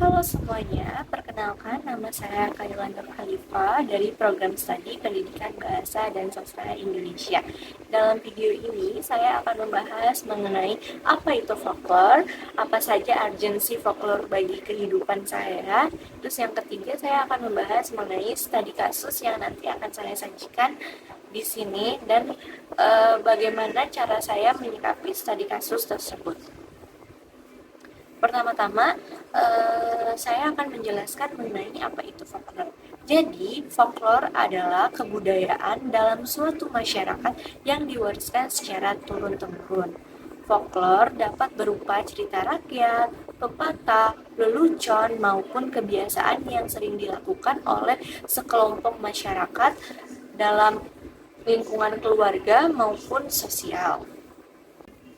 Halo semuanya, perkenalkan nama saya Kaila Nur Khalifa dari Program Studi Pendidikan Bahasa dan Sastra Indonesia. Dalam video ini, saya akan membahas mengenai apa itu folklore, apa saja urgensi folklore bagi kehidupan saya. Terus yang ketiga, saya akan membahas mengenai studi kasus yang nanti akan saya sajikan di sini dan bagaimana cara saya menyikapi studi kasus tersebut. Pertama-tama, saya akan menjelaskan mengenai apa itu folklore. Jadi, folklore adalah kebudayaan dalam suatu masyarakat yang diwariskan secara turun-temurun. Folklore dapat berupa cerita rakyat, pepatah, lelucon, maupun kebiasaan yang sering dilakukan oleh sekelompok masyarakat dalam lingkungan keluarga maupun sosial.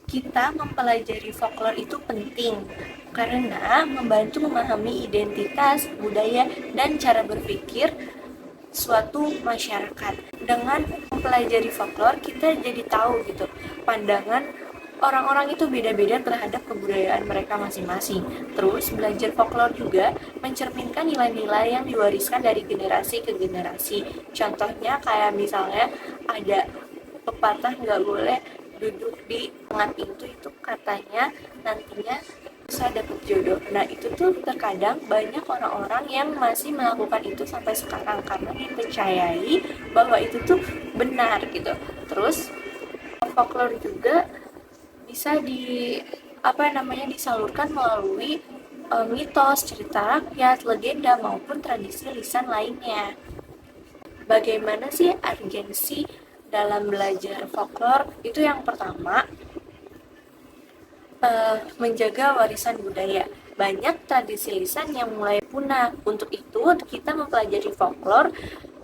Kita mempelajari folklore itu penting karena membantu memahami identitas, budaya, dan cara berpikir suatu masyarakat. Dengan mempelajari folklore, kita jadi tahu gitu pandangan orang-orang itu beda-beda terhadap kebudayaan mereka masing-masing. Terus belajar folklore juga mencerminkan nilai-nilai yang diwariskan dari generasi ke generasi. Contohnya kayak misalnya ada pepatah nggak boleh duduk di tengah pintu, itu katanya nantinya bisa dapet jodoh. Nah itu tuh terkadang banyak orang-orang yang masih melakukan itu sampai sekarang karena dipercayai bahwa itu tuh benar gitu. Terus folklore juga bisa disalurkan melalui mitos, cerita rakyat, legenda maupun tradisi lisan lainnya. Bagaimana sih urgensi dalam belajar folklore? Itu yang pertama, menjaga warisan budaya. Banyak tradisi lisan yang mulai punah. Untuk itu, kita mempelajari folklore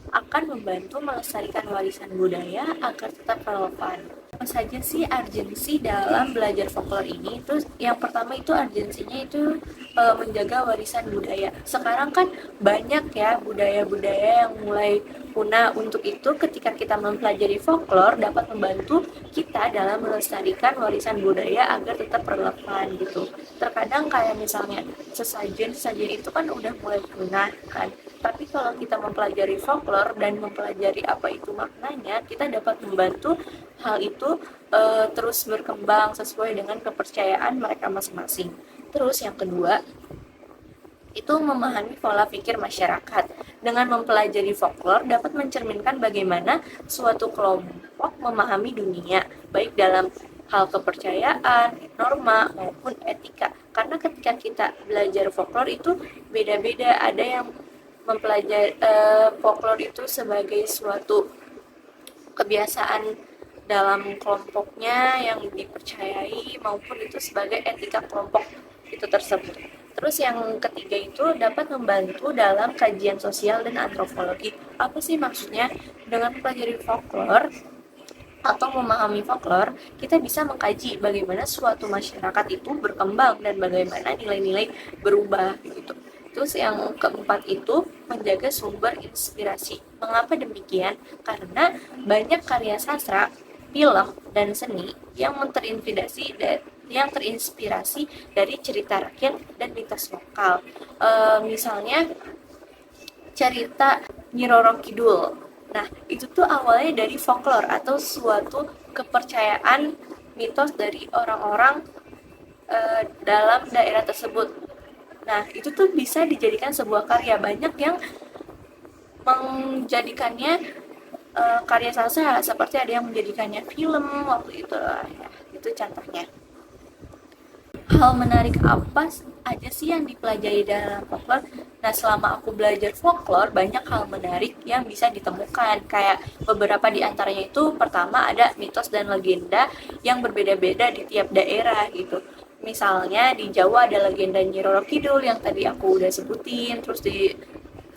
akan membantu melestarikan warisan budaya agar tetap relevan. Apa saja sih urgensi dalam belajar folklore ini? Terus yang pertama itu urgensinya itu menjaga warisan budaya. Sekarang kan banyak ya budaya-budaya yang mulai punah. Untuk itu ketika kita mempelajari folklore dapat membantu kita dalam melestarikan warisan budaya agar tetap relevan gitu. Terkadang kayak misalnya sesajen itu kan udah mulai punah kan. Tapi kalau kita mempelajari folklore dan mempelajari apa itu maknanya, kita dapat membantu hal itu terus berkembang sesuai dengan kepercayaan mereka masing-masing. Terus yang kedua, itu memahami pola pikir masyarakat. Dengan mempelajari folklore dapat mencerminkan bagaimana suatu kelompok memahami dunia, baik dalam hal kepercayaan, norma, maupun etika. Karena ketika kita belajar folklore itu beda-beda, ada yang mempelajari folklore itu sebagai suatu kebiasaan dalam kelompoknya yang dipercayai maupun itu sebagai etika kelompok itu tersebut. Terus yang ketiga itu dapat membantu dalam kajian sosial dan antropologi. Apa sih maksudnya? Dengan mempelajari folklore atau memahami folklore, kita bisa mengkaji bagaimana suatu masyarakat itu berkembang dan bagaimana nilai-nilai berubah gitu. Terus yang keempat itu menjaga sumber inspirasi. Mengapa demikian? Karena banyak karya sastra, film, dan seni yang terinspirasi dari cerita rakyat dan mitos lokal. Misalnya cerita Nyi Roro Kidul. Nah, itu tuh awalnya dari folklore atau suatu kepercayaan mitos dari orang-orang dalam daerah tersebut. Nah, itu tuh bisa dijadikan sebuah karya. Banyak yang menjadikannya karya sastra, seperti ada yang menjadikannya film waktu itu. Ya, itu contohnya. Hal menarik apa aja sih yang dipelajari dalam folklore? Nah, selama aku belajar folklore, banyak hal menarik yang bisa ditemukan. Kayak beberapa di antaranya itu, pertama ada mitos dan legenda yang berbeda-beda di tiap daerah gitu. Misalnya di Jawa ada legenda Nyi Roro Kidul yang tadi aku udah sebutin, terus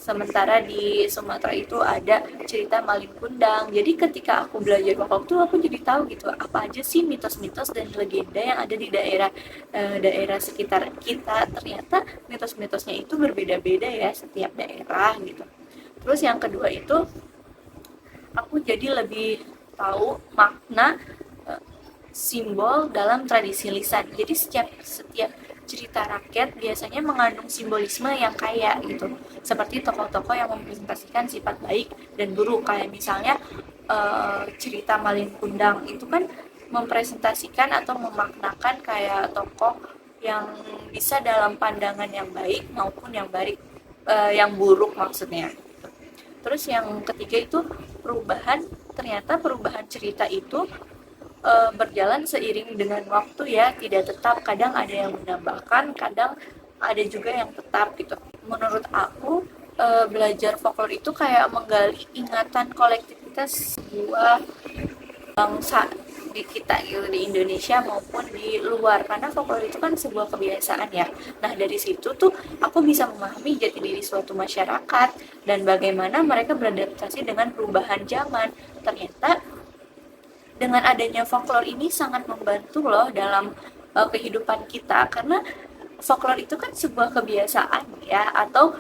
sementara di Sumatera itu ada cerita Malin Kundang. Jadi ketika aku belajar folklore tuh aku jadi tahu gitu apa aja sih mitos-mitos dan legenda yang ada di daerah sekitar kita. Ternyata mitos-mitosnya itu berbeda-beda ya setiap daerah gitu. Terus yang kedua itu aku jadi lebih tahu makna simbol dalam tradisi lisan. Jadi setiap cerita rakyat biasanya mengandung simbolisme yang kaya gitu, seperti tokoh-tokoh yang mempresentasikan sifat baik dan buruk, kayak misalnya cerita Malin Kundang itu kan mempresentasikan atau memaknakan kayak tokoh yang bisa dalam pandangan yang baik maupun yang baik, yang buruk maksudnya. Terus yang ketiga itu perubahan, ternyata perubahan cerita itu berjalan seiring dengan waktu ya, tidak tetap, kadang ada yang menambahkan, kadang ada juga yang tetap gitu. Menurut aku belajar folklore itu kayak menggali ingatan kolektivitas sebuah bangsa di kita gitu, di Indonesia maupun di luar, karena folklore itu kan sebuah kebiasaan ya. Nah dari situ tuh aku bisa memahami jati diri suatu masyarakat dan bagaimana mereka beradaptasi dengan perubahan zaman. Ternyata dengan adanya folklore ini sangat membantu loh dalam kehidupan kita, karena folklore itu kan sebuah kebiasaan ya, atau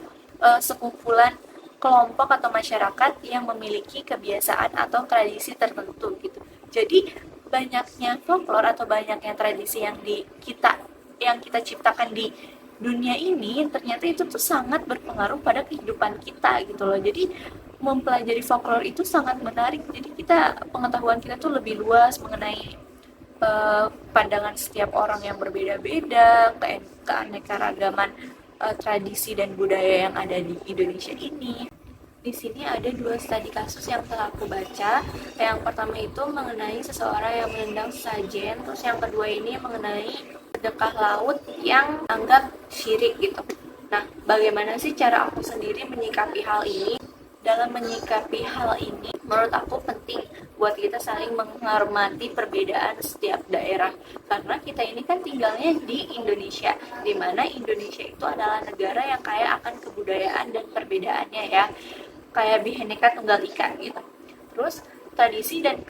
sekumpulan kelompok atau masyarakat yang memiliki kebiasaan atau tradisi tertentu gitu. Jadi banyaknya folklore atau banyaknya tradisi yang kita ciptakan di dunia ini ternyata itu tuh sangat berpengaruh pada kehidupan kita gitu loh. Jadi mempelajari folklore itu sangat menarik. Jadi pengetahuan kita tuh lebih luas mengenai pandangan setiap orang yang berbeda-beda, keanekaragaman tradisi dan budaya yang ada di Indonesia ini. Di sini ada 2 studi kasus yang telah aku baca. Yang pertama itu mengenai seseorang yang menendang sesajen, terus yang kedua ini mengenai sedekah laut yang anggap syirik gitu. Nah, bagaimana sih cara aku sendiri menyikapi hal ini? Dalam menyikapi hal ini, menurut aku penting buat kita saling menghormati perbedaan setiap daerah. Karena kita ini kan tinggalnya di Indonesia, di mana Indonesia itu adalah negara yang kaya akan kebudayaan dan perbedaannya ya. Kayak Bhinneka Tunggal Ika gitu. Terus tradisi dan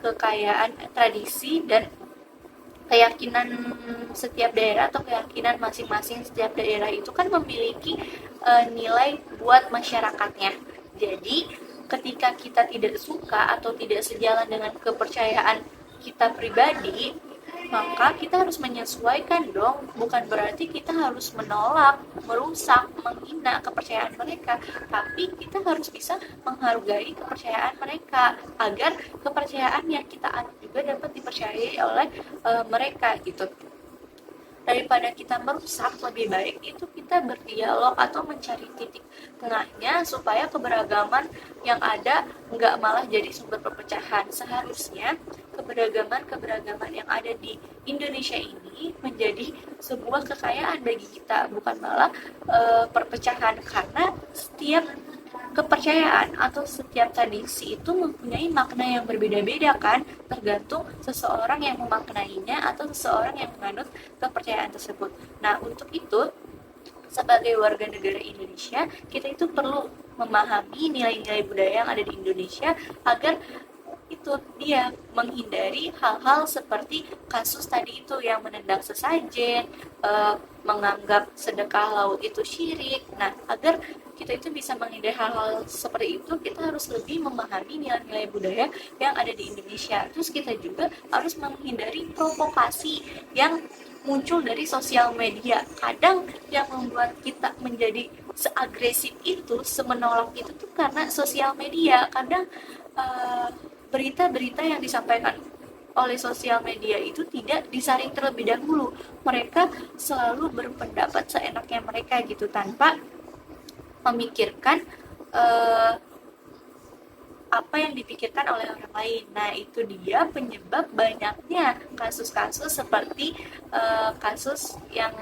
keyakinan setiap daerah atau keyakinan masing-masing setiap daerah itu kan memiliki nilai buat masyarakatnya. Jadi ketika kita tidak suka atau tidak sejalan dengan kepercayaan kita pribadi, maka kita harus menyesuaikan dong. Bukan berarti kita harus menolak, merusak, menghina kepercayaan mereka, tapi kita harus bisa menghargai kepercayaan mereka agar kepercayaan yang kita anut juga dapat dipercayai oleh mereka gitu. Daripada kita merusak, lebih baik itu kita berdialog atau mencari titik tengahnya supaya keberagaman yang ada nggak malah jadi sumber perpecahan. Seharusnya keberagaman yang ada di Indonesia ini menjadi sebuah kekayaan bagi kita, bukan malah perpecahan, karena setiap kepercayaan atau setiap tradisi itu mempunyai makna yang berbeda-beda kan, tergantung seseorang yang memaknainya atau seseorang yang menganut kepercayaan tersebut. Nah, untuk itu sebagai warga negara Indonesia, kita itu perlu memahami nilai-nilai budaya yang ada di Indonesia agar itu dia menghindari hal-hal seperti kasus tadi itu yang menendang sesajen, menganggap sedekah laut itu syirik. Nah, agar kita itu bisa menghindari hal-hal seperti itu, kita harus lebih memahami nilai-nilai budaya yang ada di Indonesia. Terus kita juga harus menghindari provokasi yang muncul dari sosial media. Kadang yang membuat kita menjadi seagresif itu, semenolak itu tuh karena sosial media. Kadang berita-berita yang disampaikan oleh sosial media itu tidak disaring terlebih dahulu. Mereka selalu berpendapat seenaknya mereka gitu, tanpa memikirkan apa yang dipikirkan oleh orang lain. Nah, itu dia penyebab banyaknya kasus-kasus seperti kasus yang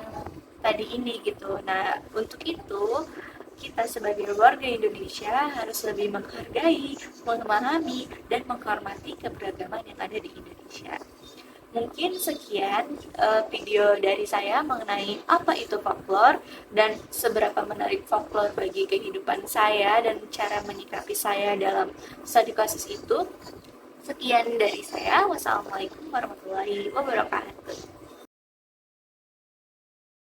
tadi ini gitu. Nah, untuk itu kita sebagai warga Indonesia harus lebih menghargai, memahami, dan menghormati keberagaman yang ada di Indonesia. Mungkin sekian video dari saya mengenai apa itu folklore dan seberapa menarik folklore bagi kehidupan saya dan cara menyikapi saya dalam studi kasus itu. Sekian dari saya. Wassalamualaikum warahmatullahi wabarakatuh.